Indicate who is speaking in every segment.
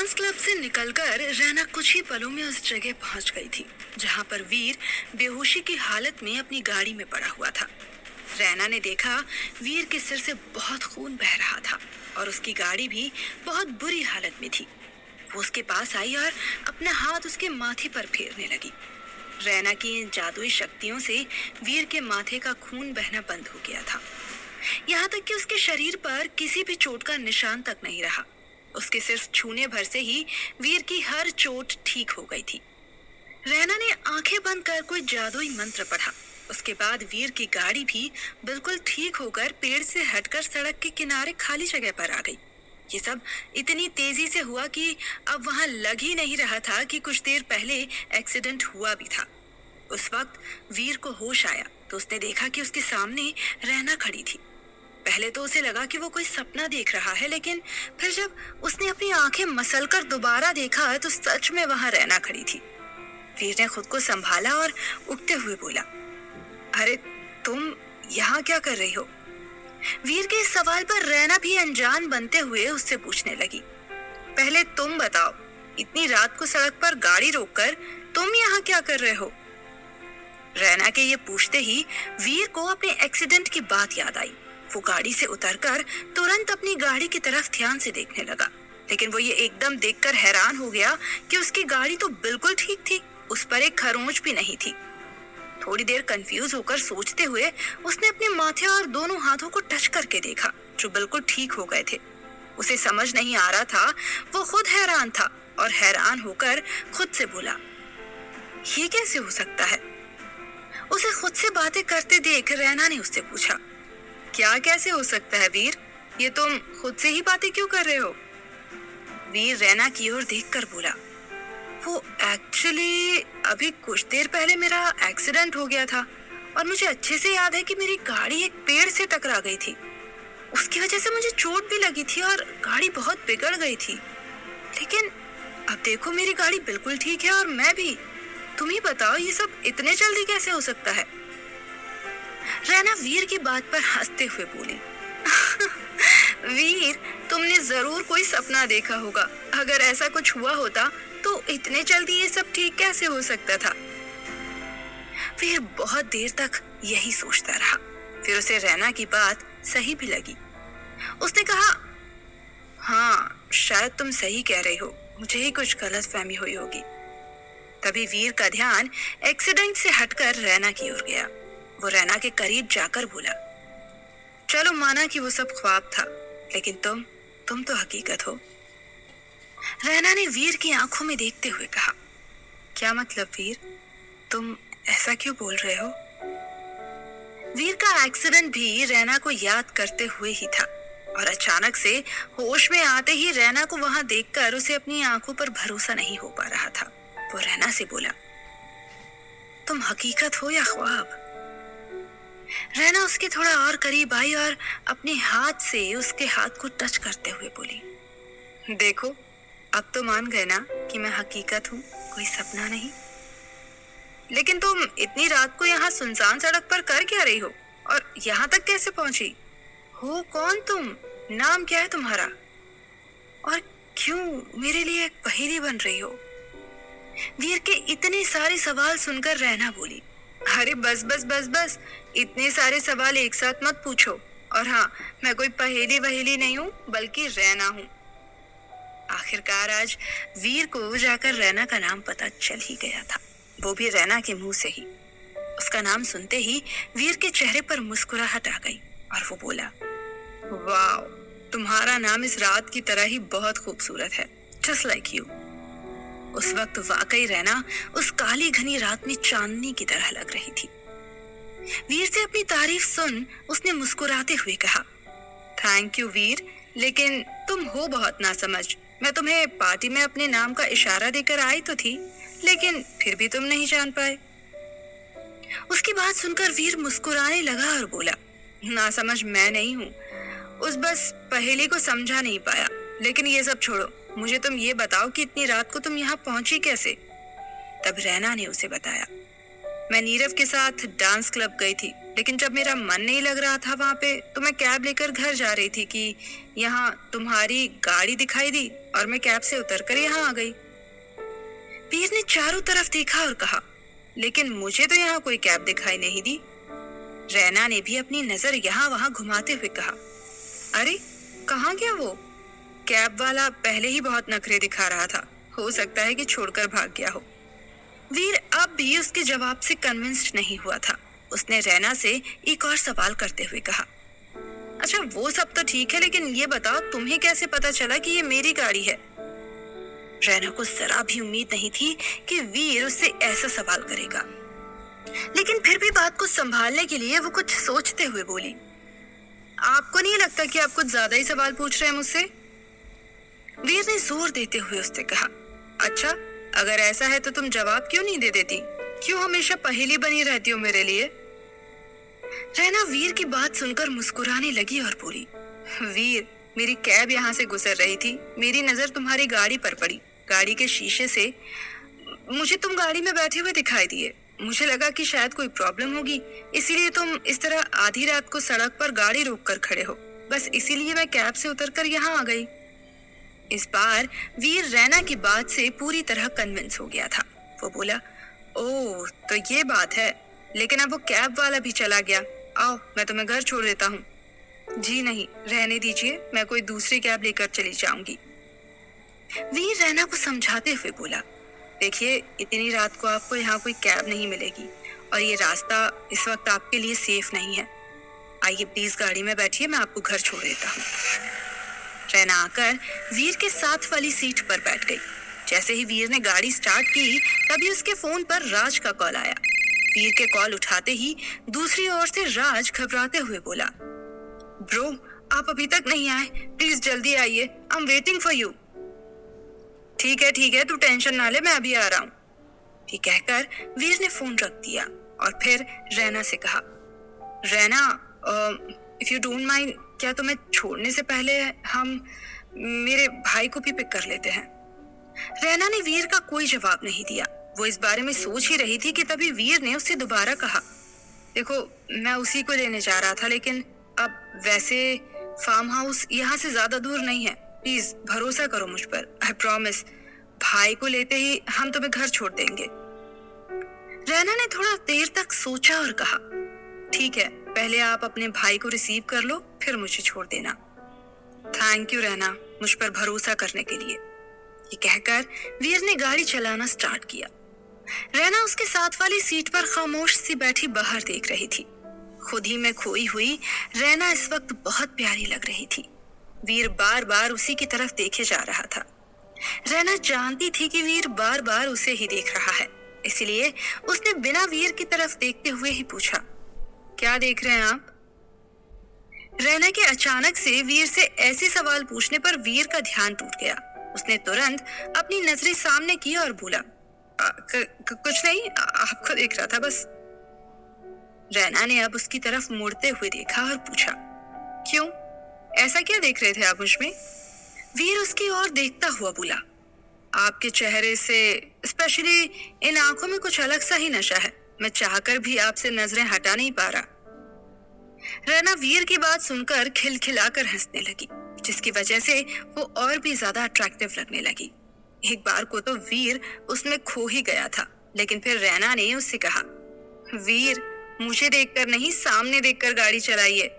Speaker 1: Dance club से निकलकर रैना कुछ ही पलों में उस जगह पहुंच गई थी जहां पर वीर बेहोशी की हालत में अपनी गाड़ी में पड़ा हुआ था। रैना ने देखा वीर के सिर से बहुत खून बह रहा था और उसकी गाड़ी भी बहुत बुरी हालत में थी। वो उसके पास आई और अपना हाथ उसके माथे पर फेरने लगी। रैना की इन जादुई शक्तियों से वीर के माथे का खून बहना बंद हो गया था। यहाँ तक कि उसके शरीर पर किसी भी चोट का निशान तक नहीं रहा। उसके सिर्फ छूने भर से ही वीर की हर चोट ठीक हो गई थी। रैना ने आंखें बंद कर कोई जादुई मंत्र पढ़ा। उसके बाद वीर की गाड़ी भी बिल्कुल ठीक होकर पेड़ से हटकर सड़क के किनारे खाली जगह पर आ गई। ये सब इतनी तेजी से हुआ कि अब वहां लग ही नहीं रहा था कि कुछ देर पहले एक्सीडेंट हुआ भी था। उस वक्त वीर को होश आया तो उसने देखा कि उसके सामने रैना खड़ी थी। पहले तो उसे लगा कि वो कोई सपना देख रहा है, लेकिन फिर जब उसने अपनी आंखें मसलकर दोबारा देखा तो सच में वहां रैना खड़ी थी। वीर ने खुद को संभाला और उठते हुए बोला, अरे तुम यहाँ क्या कर रही हो? वीर के इस सवाल पर रैना भी अनजान बनते हुए उससे पूछने लगी, पहले तुम बताओ, इतनी रात को सड़क पर गाड़ी रोककर तुम यहाँ क्या कर रहे हो? रैना के ये पूछते ही वीर को अपने एक्सीडेंट की बात याद आई। वो गाड़ी से उतरकर तुरंत अपनी गाड़ी की तरफ ध्यान से देखने लगा, लेकिन वो ये एकदम देखकर हैरान हो गया कि उसकी गाड़ी तो बिल्कुल ठीक थी, उस पर एक खरोंच भी नहीं थी। थोड़ी देर कंफ्यूज होकर सोचते हुए उसने अपने माथे और दोनों हाथों को टच करके देखा, जो बिल्कुल ठीक हो गए थे। उसे समझ नहीं आ रहा था, वो खुद हैरान था और हैरान होकर खुद से बोला, ये कैसे हो सकता है? उसे खुद से बातें करते देख रैना ने उससे पूछा, क्या कैसे हो सकता है वीर? ये तुम खुद से ही बातें क्यों कर रहे हो? वीर रैना की ओर देखकर बोला, वो एक्चुअली अभी कुछ देर पहले मेरा एक्सीडेंट हो गया था और मुझे अच्छे से याद है कि मेरी गाड़ी एक पेड़ से टकरा गई थी। उसकी वजह से मुझे चोट भी लगी थी और गाड़ी बहुत बिगड़ गई थी, लेकिन अब देखो मेरी गाड़ी बिल्कुल ठीक है और मैं भी। तुम ही बताओ, ये सब इतने जल्दी कैसे हो सकता है? रैना वीर की बात पर हंसते हुए बोली, वीर, तुमने जरूर कोई सपना देखा होगा। अगर ऐसा कुछ हुआ होता तो इतने जल्दी ये सब ठीक कैसे हो सकता था? वीर बहुत देर तक यही सोचता रहा। फिर उसे रैना की बात सही भी लगी। उसने कहा, हाँ, शायद तुम सही कह रही हो, मुझे ही कुछ गलतफहमी हुई होगी। तभी वीर का ध्यान एक्सीडेंट से हटकर रैना की ओर गया। वो रैना के करीब जाकर बोला, चलो माना कि वो सब ख्वाब था, लेकिन तुम तो हकीकत हो। रैना ने वीर की आंखों में देखते हुए कहा, क्या मतलब वीर? तुम ऐसा क्यों बोल रहे हो? वीर का एक्सीडेंट भी रैना को याद करते हुए ही था और अचानक से होश में आते ही रैना को वहां देखकर उसे अपनी आंखों पर भरोसा नहीं हो पा रहा था। वो रैना से बोला, तुम हकीकत हो या ख्वाब? रैना उसके थोड़ा और करीब आई और अपने हाथ से उसके हाथ को टच करते हुए बोली, देखो, अब तो मान गए ना कि मैं हकीकत हूँ, कोई सपना नहीं। लेकिन तुम इतनी रात को यहाँ सुनसान सड़क पर कर क्या रही हो और यहाँ तक कैसे पहुंची? हो कौन तुम? नाम क्या है तुम्हारा? और क्यों मेरे लिए एक पहेली बन रही हो? वीर के इतने सारे सवाल सुनकर रैना बोली, अरे बस बस बस बस, इतने सारे सवाल एक साथ मत पूछो। और हाँ, मैं कोई पहेली वहेली नहीं हूँ, बल्कि रैना हूँ। आखिरकार आज वीर को जाकर रैना का नाम पता चल ही गया था, वो भी रैना के मुंह से ही। उसका नाम सुनते ही वीर के चेहरे पर मुस्कुराहट आ गई और वो बोला, वाह, तुम्हारा नाम इस रात की तरह ही बहुत खूबसूरत है, जस्ट लाइक यू। उस वक्त वाकई रैना उस काली घनी रात में चांदनी की तरह लग रही थी। वीर से अपनी तारीफ सुन उसने मुस्कुराते हुए कहा, थैंक यू वीर, लेकिन तुम हो बहुत नासमझ। मैं तुम्हें पार्टी में अपने नाम का इशारा देकर आई तो थी, लेकिन फिर भी तुम नहीं जान पाए। उसकी बात सुनकर वीर मुस्कुराने लगा और बोला, नासमझ मैं नहीं हूँ, उस बस पहेली को समझा नहीं पाया। लेकिन ये सब छोड़ो, मुझे तुम ये बताओ कि इतनी रात को तुम यहाँ पहुंची कैसे? तब रैना ने उसे बताया, मैं नीरव के साथ डांस क्लब गई थी, लेकिन जब मेरा मन नहीं लग रहा था वहां पे तो मैं कैब लेकर घर जा रही थी कि यहाँ तुम्हारी गाड़ी दिखाई दी और मैं कैब से उतरकर यहाँ आ गई। वीर ने चारों तरफ देखा और कहा, लेकिन मुझे तो यहाँ कोई कैब दिखाई नहीं दी। रैना ने भी अपनी नजर यहाँ वहां घुमाते हुए कहा, अरे कहाँ गया वो? कैब वाला पहले ही बहुत नखरे दिखा रहा था, हो सकता है कि छोड़कर भाग गया हो। वीर अब भी उसके जवाब से कन्विंस्ड नहीं हुआ था। उसने रैना से एक और सवाल करते हुए कहा, अच्छा वो सब तो ठीक है, लेकिन ये बताओ तुम्हें कैसे पता चला कि ये मेरी गाड़ी है? रैना को जरा भी उम्मीद नहीं थी कि वीर उससे ऐसा सवाल करेगा, लेकिन फिर भी बात को संभालने के लिए वो कुछ सोचते हुए बोली, आपको नहीं लगता कि आप कुछ ज्यादा ही सवाल पूछ रहे हैं मुझसे? वीर ने जोर देते हुए उससे कहा, अच्छा अगर ऐसा है तो तुम जवाब क्यों नहीं दे देती? क्यों हमेशा पहेली बनी रहती हो मेरे लिए? रैना वीर की बात सुनकर मुस्कुराने लगी और बोली, वीर मेरी कैब यहाँ से गुजर रही थी, मेरी नजर तुम्हारी गाड़ी पर पड़ी। गाड़ी के शीशे से मुझे तुम गाड़ी में बैठे हुए दिखाई दिए। मुझे लगा कि शायद कोई प्रॉब्लम होगी, इसीलिए तुम इस तरह आधी रात को सड़क पर गाड़ी रोक कर खड़े हो। बस इसीलिए मैं कैब से उतरकर यहाँ आ गई। इस बार वीर रैना की बात से पूरी तरह कन्विंस हो गया था। वो बोला, ओह तो ये बात है, लेकिन अब वो कैब वाला भी चला गया। आओ मैं तुम्हें घर छोड़ देता हूँ। जी नहीं, रहने दीजिए, मैं कोई दूसरी कैब लेकर चली जाऊंगी। वीर रैना को समझाते हुए बोला, देखिए इतनी रात को आपको यहाँ कोई कैब नहीं मिलेगी और ये रास्ता इस वक्त आपके लिए सेफ नहीं है। आइए प्लीज गाड़ी में बैठिए, मैं आपको घर छोड़ देता हूँ। रैना आकर वीर के साथ वाली सीट पर बैठ गई। जैसे ही वीर ने गाड़ी स्टार्ट की तभी उसके फोन पर राज का कॉल आया। वीर के कॉल उठाते ही दूसरी ओर से राज घबराते हुए बोला, ब्रो आप अभी तक नहीं आए, प्लीज जल्दी आइए, I am waiting for you. ठीक है तू टेंशन ना ले, मैं अभी आ रहा हूँ। ये कहकर वीर ने फोन रख दिया और फिर रैना से कहा, Raina if you don't mind, क्या तुम्हें छोड़ने से पहले हम मेरे भाई को भी पिक कर लेते हैं? रैना ने वीर का कोई जवाब नहीं दिया। वो इस बारे में सोच ही रही थी कि तभी वीर ने उससे दोबारा कहा, देखो मैं उसी को लेने जा रहा था, लेकिन अब वैसे फार्म हाउस यहाँ से ज्यादा दूर नहीं है, प्लीज भरोसा करो मुझ पर, आई प्रॉमिस। भाई को लेते ही हम तुम्हें घर छोड़ देंगे। रैना ने थोड़ा देर तक सोचा और कहा, ठीक है, पहले आप अपने भाई को रिसीव कर लो, फिर मुझे छोड़ देना। थैंक यू रैना, मुझ पर भरोसा करने के लिए। ये कहकर वीर ने गाड़ी चलाना स्टार्ट किया। रैना उसके साथ वाली सीट पर खामोश सी बैठी बाहर देख रही थी। खुद ही में खोई हुई रैना इस वक्त बहुत प्यारी लग रही थी। वीर बार बार उसी की तरफ देखे जा रहा था। रैना जानती थी कि वीर बार बार उसे ही देख रहा है, इसलिए उसने बिना वीर की तरफ देखते हुए ही पूछा, क्या देख रहे हैं आप? रैना के अचानक से वीर से ऐसे सवाल पूछने पर वीर का ध्यान टूट गया। उसने तुरंत अपनी नजरें सामने की और बोला, कुछ नहीं, आपको देख रहा था बस। रैना ने अब उसकी तरफ मुड़ते हुए देखा और पूछा, क्यों, ऐसा क्या देख रहे थे आप मुझ में? वीर उसकी ओर देखता हुआ बोला, आपके चेहरे से, स्पेशली इन आंखों में कुछ अलग सा ही नशा है, मैं चाहकर भी आपसे नजरें हटा नहीं पा रहा। रैना वीर की बात सुनकर खिलखिलाकर हंसने लगी, जिसकी वजह से वो और भी ज्यादा अट्रैक्टिव लगने लगी। एक बार को तो वीर उसमें खो ही गया था, लेकिन फिर रैना ने उससे कहा, वीर मुझे देखकर नहीं, सामने देखकर गाड़ी चलाइए।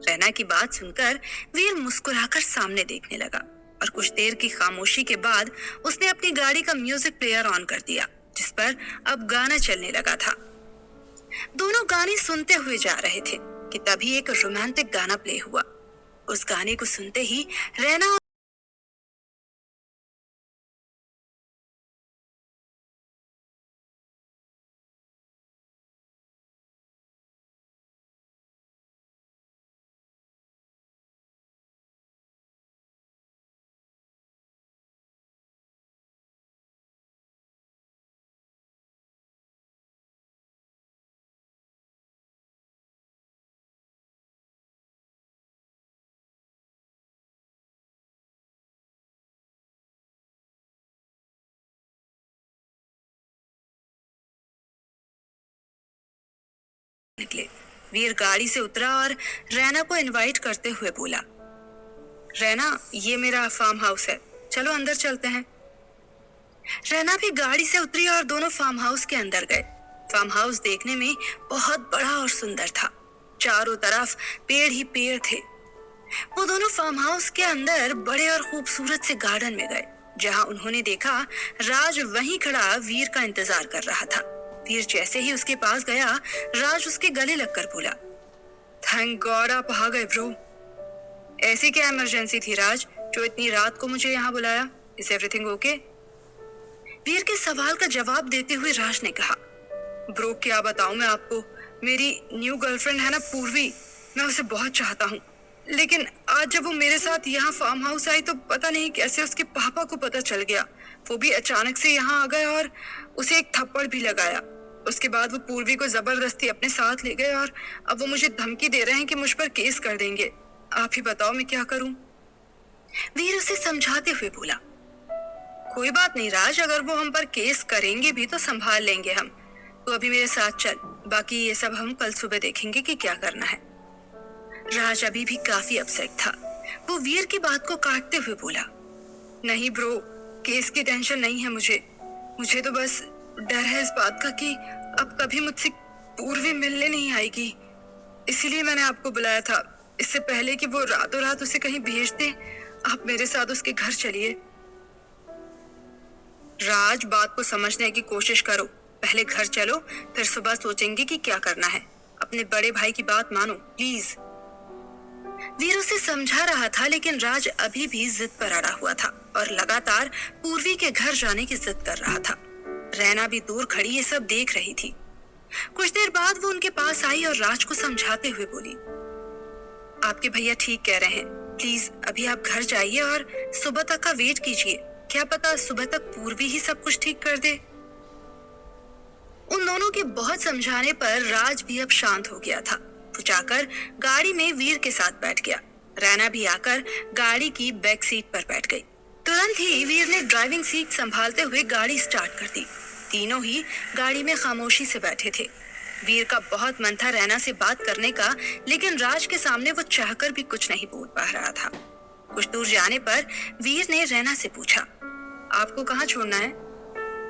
Speaker 1: रैना की बात सुनकर वीर मुस्कुराकर सामने देखने लगा और कुछ देर की खामोशी के बाद उसने अपनी गाड़ी का म्यूजिक प्लेयर ऑन कर दिया, जिस पर अब गाना चलने लगा था। दोनों गाने सुनते हुए जा रहे थे कि तभी एक रोमांटिक गाना प्ले हुआ। उस गाने को सुनते ही रैना निकले। वीर गाड़ी से उतरा और रैना को इनवाइट करते हुए बोला, रैना, ये मेरा फार्म हाउस है, चलो अंदर चलते हैं। रैना भी गाड़ी से उतरी और दोनों फार्म हाउस के अंदर गए। फार्म हाउस देखने में बहुत बड़ा और सुंदर था। चारों तरफ पेड़ ही पेड़ थे। वो दोनों फार्म हाउस के अंदर बड़े और खूबसूरत से गार्डन में गए, जहां उन्होंने देखा राज वहीं खड़ा वीर का इंतजार कर रहा था। वीर जैसे ही उसके पास गया, राज उसके गले लगकर बोला, थैंक गॉड आप आ गए ब्रो। ऐसी क्या इमरजेंसी थी राज, जो इतनी रात को मुझे यहाँ बुलाया? Is everything okay? वीर के सवाल का जवाब देते हुए राज ने कहा, ब्रो क्या बताऊं मैं आपको, मेरी न्यू गर्लफ्रेंड है ना पूर्वी, मैं उसे बहुत चाहता हूँ। लेकिन आज जब वो मेरे साथ यहाँ फार्म हाउस आई तो पता नहीं कैसे उसके पापा को पता चल गया। वो भी अचानक से यहाँ आ गए और उसे एक थप्पड़ भी लगाया। उसके बाद वो पूर्वी को जबरदस्ती अपने साथ ले गए और अब वो मुझे धमकी दे रहे हैं कि मुझ पर केस कर देंगे। आप ही बताओ मैं क्या करूं? वीर उसे समझाते हुए बोला, कोई बात नहीं राज, अगर वो हम पर केस करेंगे भी तो संभाल लेंगे हम। तो अभी मेरे साथ चल, बाकी ये सब हम कल सुबह देखेंगे कि क्या करना है। राज अभी भी काफी अपसेट था। वो वीर की बात को काटते हुए बोला, नहीं ब्रो, केस की टेंशन नहीं है मुझे तो बस डर है इस बात का कि अब कभी मुझसे पूर्वी मिलने नहीं आएगी। इसीलिए मैंने आपको बुलाया था, इससे पहले कि वो रातों रात उसे कहीं भेज दे। आप मेरे साथ उसके घर चलिए। राज, बात को समझने की कोशिश करो, पहले घर चलो, फिर सुबह सोचेंगे कि क्या करना है। अपने बड़े भाई की बात मानो प्लीज। वीर उसे समझा रहा था, लेकिन राज अभी भी जिद पर अड़ा हुआ था और लगातार पूर्वी के घर जाने की जिद कर रहा था। रैना भी दूर खड़ी ये सब देख रही थी। कुछ देर बाद वो उनके पास आई और राज को समझाते हुए बोली, आपके भैया ठीक कह रहे हैं, प्लीज अभी आप घर जाइए और सुबह तक का वेट कीजिए। क्या पता सुबह तक पूर्वी ही सब कुछ ठीक कर दे। उन दोनों के बहुत समझाने पर राज भी अब शांत हो गया था। वो जाकर गाड़ी में वीर के साथ बैठ गया। रैना भी आकर गाड़ी की बैक सीट पर बैठ गई। तुरंत ही वीर ने ड्राइविंग सीट संभालते हुए गाड़ी स्टार्ट कर दी। तीनों ही गाड़ी में खामोशी से बैठे थे। वीर का बहुत मन था रैना से बात करने का, लेकिन राज के सामने वो चाहकर भी कुछ नहीं बोल पा रहा था। कुछ दूर जाने पर वीर ने रैना से पूछा, आपको कहाँ छोड़ना है?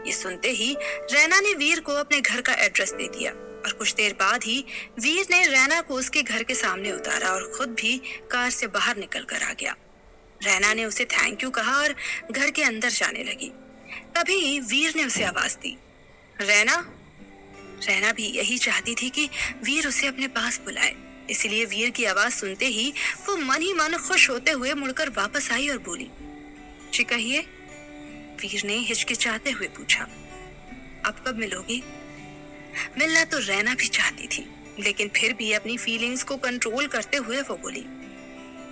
Speaker 1: ये सुनते ही रैना ने वीर को अपने घर का एड्रेस दे दिया और कुछ देर बाद ही वीर ने रैना को उसके घर के सामने उतारा और खुद भी कार से बाहर निकल कर आ गया। रैना ने उसे थैंक यू कहा और घर के अंदर जाने लगी। तभी वीर ने उसे आवाज दी, रैना। रैना भी यही चाहती थी कि वीर उसे अपने पास बुलाए, इसलिए वीर की आवाज सुनते ही वो मन ही मन खुश होते हुए मुड़कर वापस आई और बोली, जी कहिए। वीर ने हिचकिचाते हुए पूछा, अब कब मिलोगी? मिलना तो रैना भी चाहती थी, लेकिन फिर भी अपनी फीलिंग्स को कंट्रोल करते हुए वो बोली,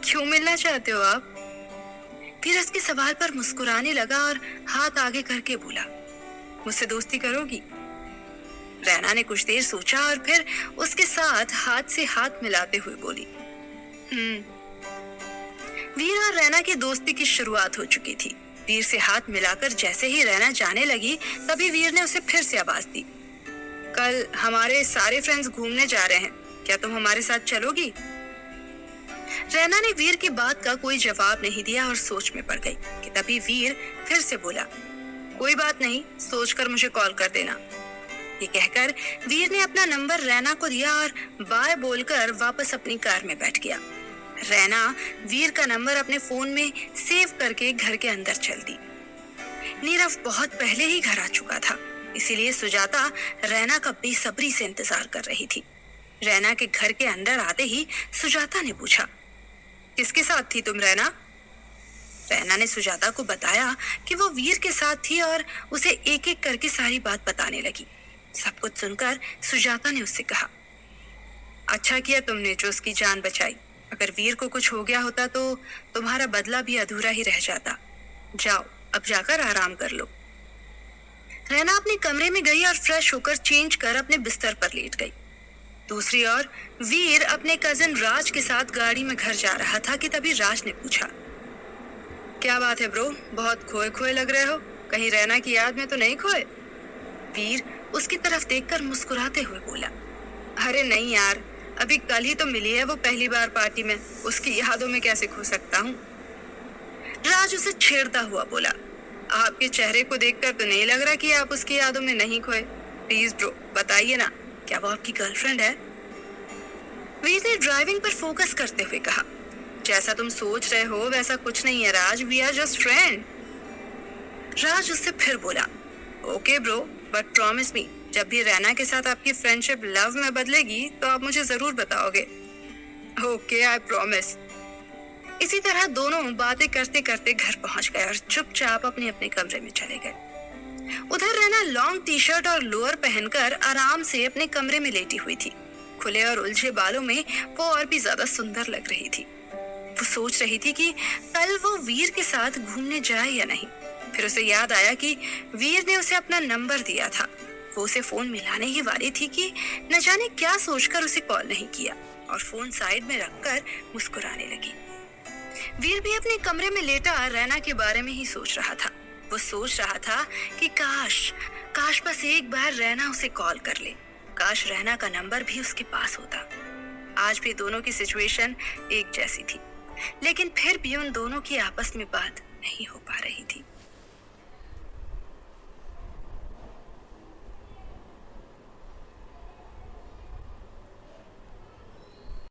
Speaker 1: क्यों मिलना चाहते हो आप? फिर उसके सवाल पर मुस्कुराने लगा और हाथ आगे करके बोला, मुझसे दोस्ती करोगी? रैना ने कुछ देर सोचा और फिर उसके साथ हाथ से हाथ मिलाते हुए बोली, वीर और रैना की दोस्ती की शुरुआत हो चुकी थी। वीर से हाथ मिलाकर जैसे ही रैना जाने लगी, तभी वीर ने उसे फिर से आवाज दी, कल हमारे सारे फ्रेंड्स घूमने जा रहे हैं, क्या तुम हमारे साथ चलोगी? रैना ने वीर की बात का कोई जवाब नहीं दिया और सोच में पड़ गई कि तभी वीर फिर से बोला, कोई बात नहीं, सोचकर मुझे कॉल कर देना। ये कहकर वीर ने अपना नंबर रैना को दिया और बाय बोलकर वापस अपनी कार में बैठ गया। रैना वीर का नंबर अपने फोन में सेव करके घर के अंदर चल दी। नीरव बहुत पहले ही घर आ चुका था, इसीलिए सुजाता रैना का बेसब्री से इंतजार कर रही थी। रैना के घर के अंदर आते ही सुजाता ने पूछा, किसके साथ थी तुम रैना? रैना ने सुजाता को बताया कि वो वीर के साथ थी और उसे एक एक करके सारी बात बताने लगी। सब कुछ सुनकर सुजाता ने उससे कहा, अच्छा किया तुमने जो उसकी जान बचाई, अगर वीर को कुछ हो गया होता तो तुम्हारा बदला भी अधूरा ही रह जाता। जाओ अब जाकर आराम कर लो। रैना अपने कमरे में गई और फ्रेश होकर चेंज कर अपने बिस्तर पर लेट गई। दूसरी ओर वीर अपने कजिन राज के साथ गाड़ी में घर जा रहा था कि तभी राज ने पूछा, क्या बात है ब्रो, बहुत खोए खोए लग रहे हो, कहीं रैना की याद में तो नहीं खोए? वीर उसकी तरफ देखकर मुस्कुराते हुए बोला, अरे नहीं यार, अभी कल ही तो मिली है वो पहली बार पार्टी में, उसकी यादों में कैसे खो सकता हूँ। राज उसे छेड़ता हुआ बोला, आपके चेहरे को देखकर तो नहीं लग रहा कि आप उसकी यादों में नहीं खोए। प्लीज ब्रो बताइए ना, क्या वो आपकी गर्लफ्रेंड है? वीर ने ड्राइविंग पर फोकस करते हुए कहा, जैसा तुम सोच रहे हो वैसा कुछ नहीं है राज, वी आर जस्ट फ्रेंड। राज उससे फिर बोला, okay bro, but promise me, जब भी रैना के साथ आपकी फ्रेंडशिप लव में बदलेगी तो आप मुझे जरूर बताओगे। Okay I promise. इसी तरह दोनों बातें करते करते घर पहुंच गए और चुपचाप अपने अपने कमरे में चले गए। उधर रैना लॉन्ग टी शर्ट और लोअर पहनकर आराम से अपने कमरे में लेटी हुई थी। खुले और उलझे बालों में वो और भी ज्यादा सुंदर लग रही थी। वो सोच रही थी कि कल वो वीर के साथ घूमने जाए या नहीं। फिर उसे याद आया कि वीर ने उसे अपना नंबर दिया था। वो उसे फोन मिलाने ही वाली थी कि न जाने क्या सोचकर उसे कॉल नहीं किया और फोन साइड में रखकर मुस्कुराने लगी। वीर भी अपने कमरे में लेटा रैना के बारे में ही सोच रहा था। वो सोच रहा था कि काश काश बस एक बार रैना उसे कॉल कर ले, काश रैना का नंबर भी उसके पास होता। आज भी दोनों की सिचुएशन एक जैसी थी, लेकिन फिर भी उन दोनों की आपस में बात नहीं हो पा रही थी।